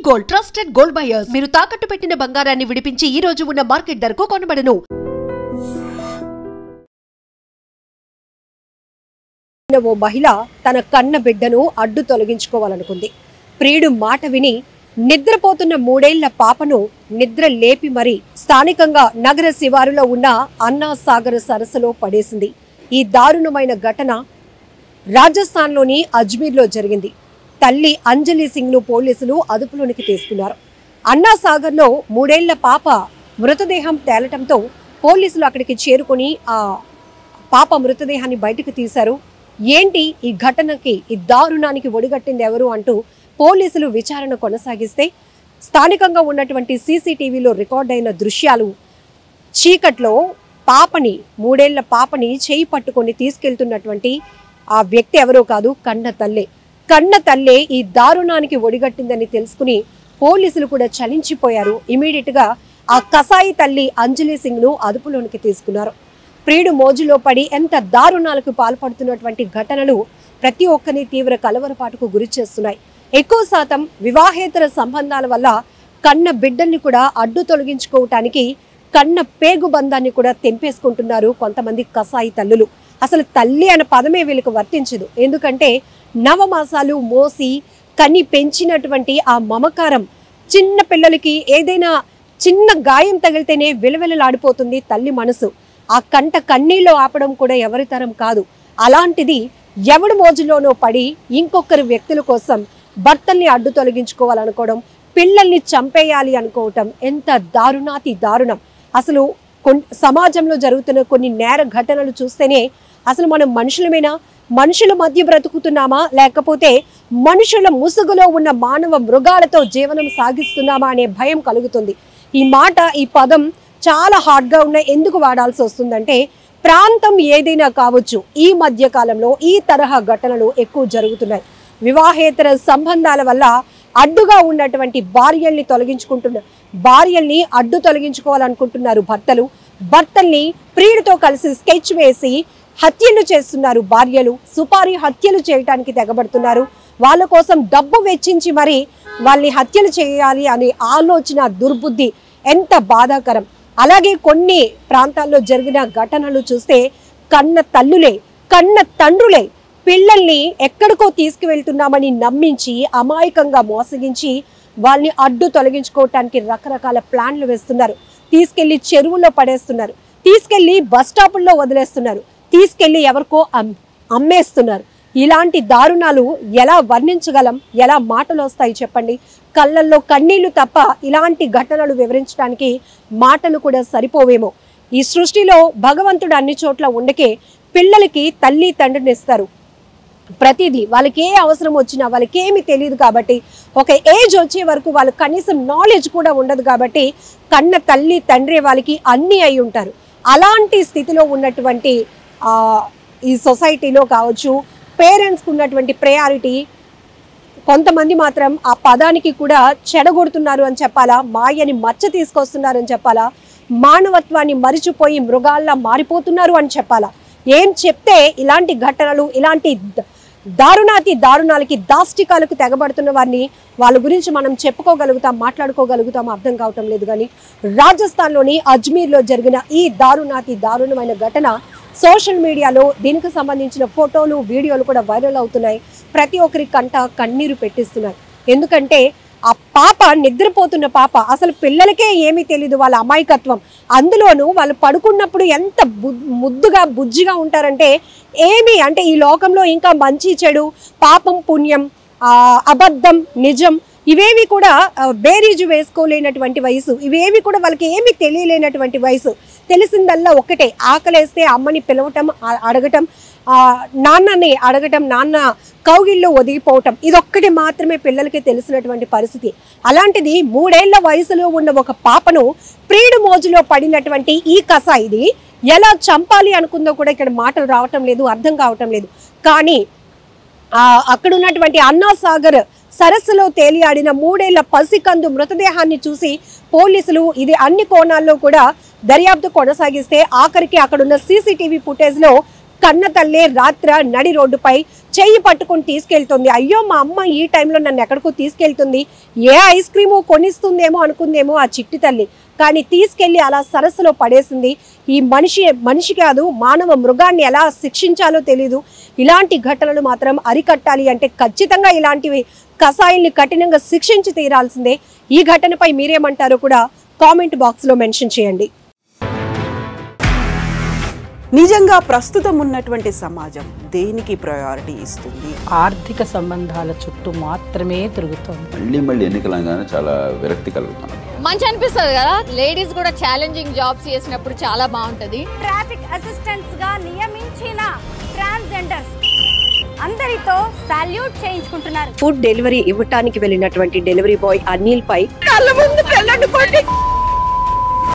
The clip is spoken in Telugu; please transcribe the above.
గోల్డ్ ట్రస్టెడ్ గోల్డ్ బయర్స్ మీరు తాకట్టు పెట్టిన బంగారాన్ని విడిపించి ఈ రోజు ఉన్న మార్కెట్ ధరకు కొనబడను. ఓ మహిళ తన కన్న బిడ్డను అడ్డు తొలగించుకోవాలనుకుంది. ప్రియుడు మాట విని నిద్రపోతున్న 3 ఏళ్ల పాపను నిద్ర లేపి మరి స్థానికంగా నగర శివారులో ఉన్న అన్నా సాగర్ సరస్సులో పడేసింది. ఈ దారుణమైన ఘటన రాజస్థాన్లోని అజ్మీర్లో జరిగింది. తల్లి అంజలి సింగ్ను పోలీసులు అదుపులోనికి తీసుకున్నారు. అన్నా సాగర్లో 3 ఏళ్ల పాప మృతదేహం తేలటంతో పోలీసులు అక్కడికి చేరుకుని ఆ పాప మృతదేహాన్ని బయటకు తీశారు. ఏంటి ఈ ఘటనకి, ఈ దారుణానికి ఒడిగట్టింది ఎవరు అంటూ పోలీసులు విచారణ కొనసాగిస్తే స్థానికంగా ఉన్నటువంటి సీసీటీవీలో రికార్డ్ అయిన దృశ్యాలు చీకట్లో పాపని 3 ఏళ్ల పాపని చేయి పట్టుకొని తీసుకెళ్తున్నటువంటి ఆ వ్యక్తి ఎవరో కాదు, కన్న తల్లే ఈ దారుణానికి ఒడిగట్టిందని తెలుసుకుని పోలీసులు కూడా చలించిపోయారు. ఇమీడియట్ గా ఆ కసాయి తల్లి అంజలి సింగ్ ను అదుపులోనికి తీసుకున్నారు. ప్రియుడు మోజులో పడి ఎంత దారుణాలకు పాల్పడుతున్నటువంటి ఘటనలు ప్రతి ఒక్కరిని తీవ్ర కలవరపాటుకు గురి చేస్తున్నాయి. ఎక్కువ శాతం వివాహేతర సంబంధాల వల్ల కన్న బిడ్డల్ని కూడా అడ్డు తొలగించుకోవటానికి కన్న పేగు బంధాన్ని కూడా తెంపేసుకుంటున్నారు కొంతమంది కసాయి తల్లులు. అసలు తల్లి అనే పదమే వీళ్ళకి వర్తించదు. ఎందుకంటే నవమాసాలు మోసి కని పెంచినటువంటి ఆ మమకారం, చిన్న పిల్లలకి ఏదైనా చిన్న గాయం తగిలితేనే విలవిలలాడిపోతుంది తల్లి మనసు. ఆ కంట కన్నీళ్ళు ఆపడం కూడా ఎవరి తరం కాదు. అలాంటిది ఎవడి మోజులోనో పడి ఇంకొకరి వ్యక్తుల కోసం భర్తల్ని అడ్డు తొలగించుకోవాలనుకోవడం, పిల్లల్ని చంపేయాలి అనుకోవటం ఎంత దారుణాతి దారుణం. అసలు సమాజంలో జరుగుతున్న కొన్ని నేర ఘటనలు చూస్తేనే అసలు మనం మనుషులమేనా, మనుషుల మధ్య బ్రతుకుతున్నామా, లేకపోతే మనుషుల ముసుగులో ఉన్న మానవ మృగాలతో జీవనం సాగిస్తున్నామా అనే భయం కలుగుతుంది. ఈ పదం చాలా హార్డ్గా ఉన్న ఎందుకు వాడాల్సి వస్తుందంటే ప్రాంతం ఏదైనా కావచ్చు, ఈ మధ్య కాలంలో ఈ తరహా ఘటనలు ఎక్కువ జరుగుతున్నాయి. వివాహేతర సంబంధాల వల్ల అడ్డుగా ఉన్నటువంటి భార్యల్ని అడ్డు తొలగించుకోవాలనుకుంటున్నారు భర్తల్ని ప్రియుడితో కలిసి స్కెచ్ వేసి హత్యలు చేస్తున్నారు భార్యలు. సుపారీ హత్యలు చేయడానికి తెగబడుతున్నారు. వాళ్ళ కోసం డబ్బు వెచ్చించి మరి వాళ్ళని హత్యలు చేయాలి అనే ఆలోచన, దుర్బుద్ధి ఎంత బాధాకరం. అలాగే కొన్ని ప్రాంతాల్లో జరిగిన ఘటనలు చూస్తే కన్న తండ్రులే పిల్లల్ని ఎక్కడికో తీసుకువెళ్తున్నామని నమ్మించి అమాయకంగా మోసగించి వాళ్ళని అడ్డు తొలగించుకోవటానికి రకరకాల ప్లాన్లు వేస్తున్నారు. తీసుకెళ్లి చెరువుల్లో పడేస్తున్నారు, తీసుకెళ్లి బస్ స్టాపుల్లో వదిలేస్తున్నారు, తీసుకెళ్లి ఎవరికో అమ్మేస్తున్నారు. ఇలాంటి దారుణాలు ఎలా వర్ణించగలం, ఎలా మాటలు వస్తాయి చెప్పండి? కళ్ళల్లో కన్నీళ్లు తప్ప ఇలాంటి ఘటనలు వివరించడానికి మాటలు కూడా సరిపోవేమో. ఈ సృష్టిలో భగవంతుడు అన్ని చోట్ల ఉండకే పిల్లలకి తల్లి తండ్రిని ఇస్తారు. ప్రతిదీ వాళ్ళకి ఏ అవసరం వచ్చినా వాళ్ళకి ఏమి తెలియదు కాబట్టి, ఒక ఏజ్ వచ్చే వరకు వాళ్ళకి కనీసం నాలెడ్జ్ కూడా ఉండదు కాబట్టి కన్న తల్లి తండ్రి వాళ్ళకి అన్నీ అయి ఉంటారు. అలాంటి స్థితిలో ఉన్నటువంటి ఈ సొసైటీలో కావచ్చు, పేరెంట్స్కి ఉన్నటువంటి ప్రయారిటీ కొంతమంది మాత్రం ఆ పదానికి కూడా చెడగొడుతున్నారు అని చెప్పాలా, మాయని మచ్చ తీసుకొస్తున్నారు అని చెప్పాలా, మానవత్వాన్ని మరిచిపోయి మృగాల్లా మారిపోతున్నారు అని చెప్పాలా? ఏం చెప్తే ఇలాంటి ఘటనలు, ఇలాంటి దారుణాలకి దాష్టికాలకు తెగబడుతున్న వారిని వాళ్ళ గురించి మనం చెప్పుకోగలుగుతాం, మాట్లాడుకోగలుగుతాం అర్థం కావటం లేదు. కానీ రాజస్థాన్లోని అజ్మీర్లో జరిగిన ఈ దారుణమైన ఘటన సోషల్ మీడియాలో దీనికి సంబంధించిన ఫోటోలు, వీడియోలు కూడా వైరల్ అవుతున్నాయి. ప్రతి ఒక్కరి కంట కన్నీరు పెట్టిస్తున్నాయి. ఎందుకంటే ఆ పాప, నిద్రపోతున్న పాప, అసలు పిల్లలకే ఏమీ తెలీదు వాళ్ళ అమాయకత్వం. అందులోనూ వాళ్ళు పడుకున్నప్పుడు ఎంత ముద్దుగా బుజ్జిగా ఉంటారంటే అంటే ఈ లోకంలో ఇంకా మంచి చెడు, పాపం పుణ్యం, అబద్ధం నిజం ఇవేవి కూడా బేరీజు వేసుకోలేనటువంటి వయసు. ఇవేవి కూడా వాళ్ళకి ఏమి తెలియలేనటువంటి వయసు. తెలిసిందల్లా ఒక్కటే, ఆకలేస్తే అమ్మని పిలవటం, అడగటం, నాన్నని అడగటం, నాన్న కౌగిల్లో ఒదిగిపోవటం, ఇదొక్కటి మాత్రమే పిల్లలకి తెలిసినటువంటి పరిస్థితి. అలాంటిది 3 ఏళ్ల వయసులో ఉన్న ఒక పాపను ప్రియుడు మోజులో పడినటువంటి ఈ కసాయిది ఎలా చంపాలి అనుకుందో కూడా ఇక్కడ మాటలు రావటం లేదు, అర్థం కావటం లేదు. కానీ అక్కడ ఉన్నటువంటి అన్నా సాగర్ సరస్సులో తేలియాడిన 3 ఏళ్ల పసికందు మృతదేహాన్ని చూసి పోలీసులు ఇది అన్ని కోణాల్లో కూడా దర్యాప్తు కొనసాగిస్తే ఆఖరికి అక్కడున్న సీసీటీవీ ఫుటేజ్లో కన్న తల్లే రాత్ర నడి రోడ్డుపై చెయ్యి పట్టుకొని తీసుకెళ్తుంది. అయ్యో మా అమ్మ ఈ టైంలో నన్ను ఎక్కడికో తీసుకెళ్తుంది, ఏ ఐస్ క్రీము కొనిస్తుందేమో అనుకుందేమో ఆ చిట్టి తల్లి. కానీ తీసుకెళ్లి అలా సరస్సులో పడేసింది. ఈ మనిషి కాదు, మానవ మృగాన్ని ఎలా శిక్షించాలో తెలీదు. ఇలాంటి ఘటనలు మాత్రం అరికట్టాలి అంటే ఖచ్చితంగా ఇలాంటివి కసాయిల్ని కఠినంగా శిక్షించి తీరాల్సిందే. ఈ ఘటనపై మీరేమంటారో కూడా కామెంట్ బాక్స్ లో మెన్షన్ చేయండి. నిజంగా ప్రస్తుతం ఉన్నటువంటి సమాజం దేనికి ప్రయారిటీ ఇస్తుంది? ఆర్థిక సంబంధాల చుట్టూ మాత్రమే తిరుగుతోంది. మళ్ళీ ఎన్నికలంగానే చాలా విరక్తి కలుగుతున్నాం. మంచి అనిపిస్తుంది కదా, లేడీస్ కూడా ఛాలెంజింగ్ జాబ్స్ చేసినప్పుడు చాలా బాగుంటది. ట్రాఫిక్ అసిస్టెంట్స్ గా నియమించిన ట్రాన్స్జెండర్స్ అందరితో సాల్యూట్ చేయించుకుంటున్నారు. ఫుడ్ డెలివరీ ఇవ్వటానికి వెళ్ళినటువంటి డెలివరీ బాయ్ అనిల్ పై కళ్ళ ముందు